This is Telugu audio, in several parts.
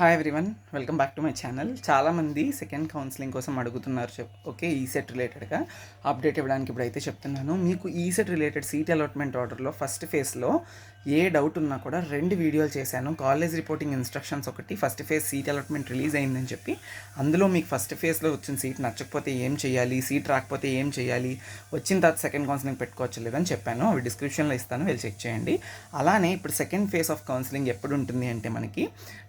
Hi everyone, welcome back to my channel. చాలామంది సెకండ్ కౌన్సిలింగ్ కోసం అడుగుతున్నారు. ఓకే, ఈసెట్ రిలేటెడ్గా అప్డేట్ ఇవ్వడానికి ఇప్పుడైతే చెప్తున్నాను. మీకు ఈసెట్ రిలేటెడ్ సీట్ అలాట్మెంట్ ఆర్డర్లో ఫస్ట్ ఫేజ్లో ఏ డౌట్ ఉన్నా కూడా 2 వీడియోలు చేశాను. కాలేజ్ రిపోర్టింగ్ ఇన్స్ట్రక్షన్స్ ఒకటి, first phase seat allotment release అయిందని చెప్పి అందులో మీకు ఫస్ట్ ఫేజ్లో వచ్చిన సీట్ నచ్చకపోతే ఏం చేయాలి, సీట్ రాకపోతే ఏం చేయాలి, వచ్చిన తర్వాత సెకండ్ కౌన్సిలింగ్ పెట్టుకోవచ్చు లేదని చెప్పాను. అవి డిస్క్రిప్షన్లో ఇస్తాను, వెళ్ళి చెక్ చేయండి. అలానే ఇప్పుడు సెకండ్ ఫేజ్ ఆఫ్ కౌన్సిలింగ్ ఎప్పుడు ఉంటుంది అంటే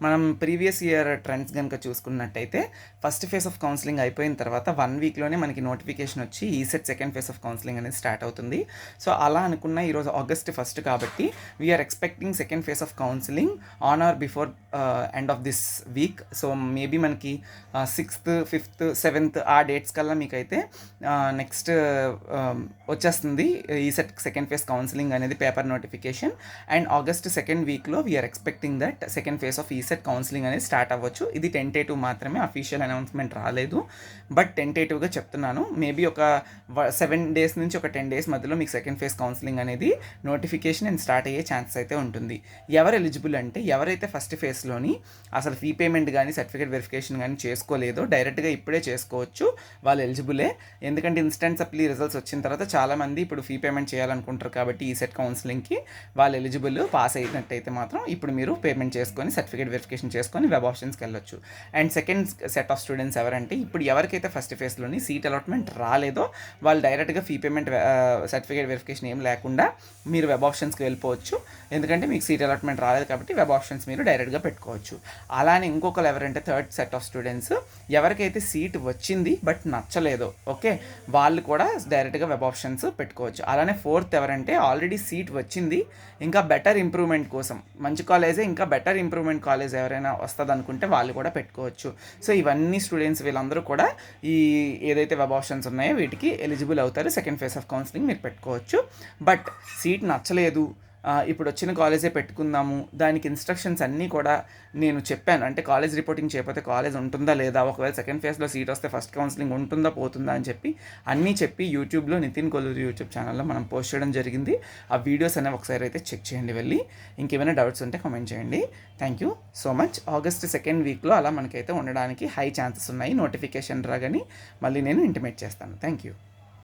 మనం ప్రీవియస్ ఇయర్ ట్రెండ్స్ కనుక చూసుకున్నట్టయితే ఫస్ట్ ఫేజ్ ఆఫ్ కౌన్సిలింగ్ అయిపోయిన తర్వాత 1 వీక్లోనే మనకి నోటిఫికేషన్ వచ్చి ECET second phase of counselling అనేది స్టార్ట్ అవుతుంది. సో అలా అనుకున్న ఈరోజు ఆగస్ట్ 1 కాబట్టి we are expecting second phase of counselling on or before end of this week. So maybe మనకి 6th, 5th, 7th ఆ డేట్స్ కల్లా మీకైతే నెక్స్ట్ వచ్చేస్తుంది ఈసెట్ సెకండ్ ఫేజ్ కౌన్సిలింగ్ అనేది paper notification. And August 2nd వీక్లో we are expecting that second phase of ECET counselling అనేది స్టార్ట్ అవ్వచ్చు. ఇది టెంటేటివ్ మాత్రమే, అఫీషియల్ అనౌన్స్మెంట్ రాలేదు, బట్ టెంటేటివ్గా చెప్తున్నాను. మేబీ ఒక 7 days నుంచి ఒక 10 days మధ్యలో మీకు సెకండ్ ఫేజ్ కౌన్సిలింగ్ అనేది నోటిఫికేషన్ అండ్ స్టార్ట్ అయ్యే ఛాన్సెస్ అయితే ఉంటుంది. ఎవరు ఎలిజిబుల్ అంటే ఎవరైతే ఫస్ట్ ఫేజ్లోని అసలు ఫీ పేమెంట్ కానీ సర్టిఫికేట్ వెరిఫికేషన్ కానీ చేసుకోలేదో డైరెక్ట్గా ఇప్పుడే చేసుకోవచ్చు, వాళ్ళు ఎలిజిబులే. ఎందుకంటే ఇన్స్టెంట్ సప్లీ రిజల్ట్స్ వచ్చిన తర్వాత చాలామంది ఇప్పుడు ఫీ పేమెంట్ చేయాలనుకుంటారు కాబట్టి ఈసెట్ కౌన్సిలింగ్కి వాళ్ళు ఎలిజిబుల్. పాస్ అయినట్టయితే మాత్రం ఇప్పుడు మీరు పేమెంట్ చేసుకొని సర్టిఫికేట్ వెరిఫికేషన్ చేసుకొని వెబ్ ఆప్షన్స్కి వెళ్ళొచ్చు. And second set of students ఎవరంటే ఇప్పుడు ఎవరికైతే ఫస్ట్ ఫేజ్లోని సీట్ అలాట్మెంట్ రాలేదో వాళ్ళు డైరెక్ట్గా ఫీ పేమెంట్ సర్టిఫికేట్ వెరిఫికేషన్ ఏం లేకుండా మీరు వెబ్ ఆప్షన్స్కి వెళ్ళిపోవచ్చు. ఎందుకంటే మీకు సీట్ అలాట్మెంట్ రాలేదు కాబట్టి వెబ్ ఆప్షన్స్ మీరు డైరెక్ట్గా పెట్టుకోవచ్చు. అలానే ఇంకొకరు ఎవరంటే థర్డ్ సెట్ ఆఫ్ స్టూడెంట్స్ ఎవరికైతే సీట్ వచ్చింది బట్ నచ్చలేదో, ఓకే, వాళ్ళు కూడా డైరెక్ట్గా వెబ్ ఆప్షన్స్ పెట్టుకోవచ్చు. అలానే ఫోర్త్ ఎవరంటే ఆల్రెడీ సీట్ వచ్చింది, ఇంకా బెటర్ ఇంప్రూవ్మెంట్ కోసం మంచి కాలేజే ఇంకా బెటర్ ఇంప్రూవ్మెంట్ కాలేజ్ ఎవరైనా వస్తుంది అనుకుంటే వాళ్ళు కూడా పెట్టుకోవచ్చు. సో ఇవన్నీ స్టూడెంట్స్ వీళ్ళందరూ కూడా ఈ ఏదైతే వెబ్ ఆప్షన్స్ ఉన్నాయో వీటికి ఎలిజిబుల్ అవుతారు. సెకండ్ ఫేజ్ ఆఫ్ కౌన్సిలింగ్ మీరు పెట్టుకోవచ్చు. బట్ సీట్ నచ్చలేదు, ఇప్పుడు వచ్చిన కాలేజే పెట్టుకుందాము, దానికి ఇన్స్ట్రక్షన్స్ అన్నీ కూడా నేను చెప్పాను. అంటే కాలేజ్ రిపోర్టింగ్ చేయకపోతే కాలేజ్ ఉంటుందా లేదా, ఒకవేళ సెకండ్ ఫేజ్లో సీట్ వస్తే ఫస్ట్ కౌన్సిలింగ్ ఉంటుందా పోతుందా అని చెప్పి అన్నీ చెప్పి యూట్యూబ్లో నితిన్ కొల్లూరి యూట్యూబ్ ఛానల్లో మనం పోస్ట్ చేయడం జరిగింది. ఆ వీడియోస్ అనేవి ఒకసారి అయితే చెక్ చేయండి వెళ్ళి. ఇంకేమైనా డౌట్స్ ఉంటే కామెంట్ చేయండి. Thank you so much. August 2nd వీక్లో అలా మనకైతే ఉండడానికి హై ఛాన్సెస్ ఉన్నాయి. నోటిఫికేషన్ రాగానే మళ్ళీ నేను ఇంటిమేట్ చేస్తాను. Thank you.